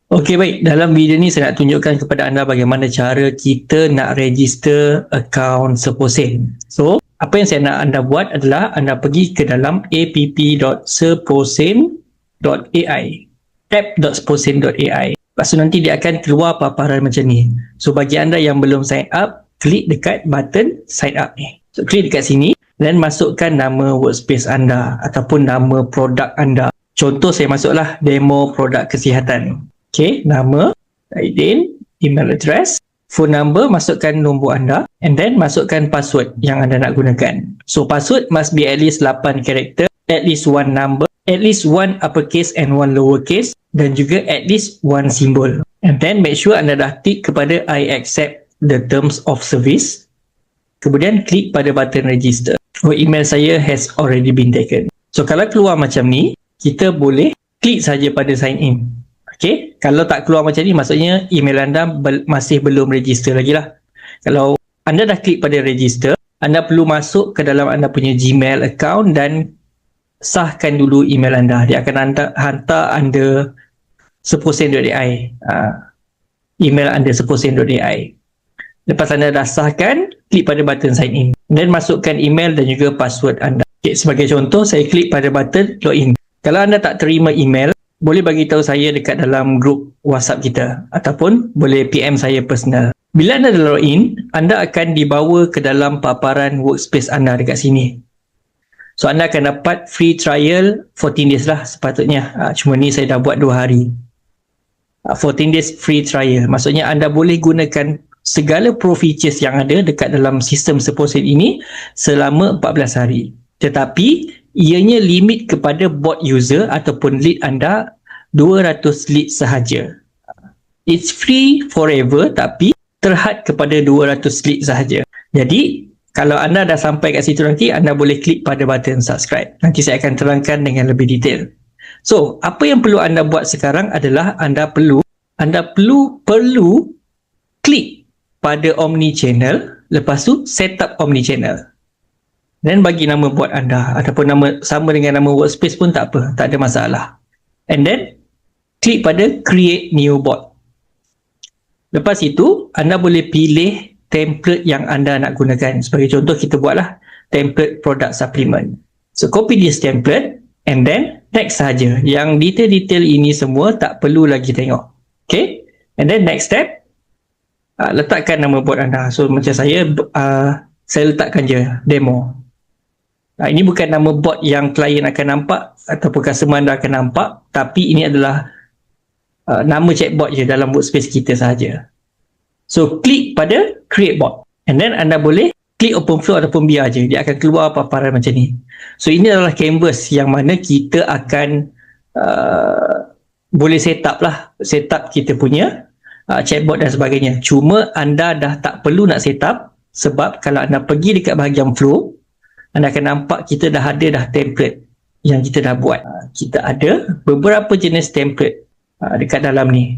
Okey, baik. Dalam video ni saya nak tunjukkan kepada anda bagaimana cara kita nak register akaun Seposen. So, apa yang saya nak anda buat adalah anda pergi ke dalam app.seposen.ai, app.seposen.ai. Lepas tu nanti dia akan keluar paparan macam ni. So, bagi anda yang belum sign up, klik dekat button sign up ni. So, klik dekat sini dan masukkan nama workspace anda ataupun nama produk anda. Contoh saya masuklah demo produk kesihatan. Okey, nama, Aidin, email address, phone number, masukkan nombor anda and then masukkan password yang anda nak gunakan. So password must be at least 8 karakter, at least one number, at least one uppercase and one lowercase dan juga at least one symbol. And then make sure anda dah tick kepada I accept the terms of service. Kemudian klik pada button register. Oh, email saya has already been taken. So kalau keluar macam ni, kita boleh klik saja pada sign in. Okey, kalau tak keluar macam ni maksudnya email anda masih belum register lagi lah. Kalau anda dah klik pada register, anda perlu masuk ke dalam anda punya Gmail account dan sahkan dulu email anda. Dia akan hantar anda seposen.ai, email anda seposen.ai. Lepas anda dah sahkan, klik pada button sign in dan masukkan email dan juga password anda. Okay, sebagai contoh, saya klik pada button login. Kalau anda tak terima email, boleh bagi tahu saya dekat dalam grup WhatsApp kita ataupun boleh PM saya personal. Bila anda dah login, anda akan dibawa ke dalam paparan workspace anda dekat sini. So anda akan dapat free trial 14 days lah sepatutnya. Cuma ni saya dah buat 2 hari. 14 days free trial. Maksudnya anda boleh gunakan segala pro features yang ada dekat dalam sistem Seposen ini selama 14 hari. Tetapi ianya limit kepada bot user ataupun lead anda 200 lead sahaja. It's free forever tapi terhad kepada 200 lead sahaja. Jadi kalau anda dah sampai kat situ nanti, anda boleh klik pada button subscribe. Nanti saya akan terangkan dengan lebih detail. So, apa yang perlu anda buat sekarang adalah anda perlu klik pada Omni Channel, lepas tu set up Omni Channel. Dan bagi nama bot anda ataupun nama sama dengan nama workspace pun tak apa, tak ada masalah. And then klik pada create new bot. Lepas itu anda boleh pilih template yang anda nak gunakan. Sebagai contoh kita buatlah template product supplement. So copy this template and then next saja. Yang detail-detail ini semua tak perlu lagi tengok. Okay? And then next step, letakkan nama bot anda. So macam saya letakkan je demo. Ini bukan nama bot yang klien akan nampak ataupun customer anda akan nampak, tapi ini adalah nama chatbot je dalam workspace kita sahaja. So klik pada create bot and then anda boleh klik open flow ataupun biar je, dia akan keluar paparan macam ni. So ini adalah canvas yang mana kita akan boleh set up kita punya chatbot dan sebagainya. Cuma anda dah tak perlu nak set up sebab kalau anda pergi dekat bahagian flow, anda akan nampak kita dah ada template yang kita dah buat. Kita ada beberapa jenis template dekat dalam ni.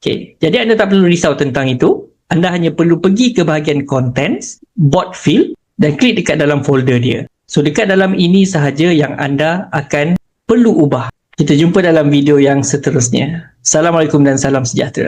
Okay. Jadi anda tak perlu risau tentang itu. Anda hanya perlu pergi ke bahagian contents, bot field dan klik dekat dalam folder dia. So dekat dalam ini sahaja yang anda akan perlu ubah. Kita jumpa dalam video yang seterusnya. Assalamualaikum dan salam sejahtera.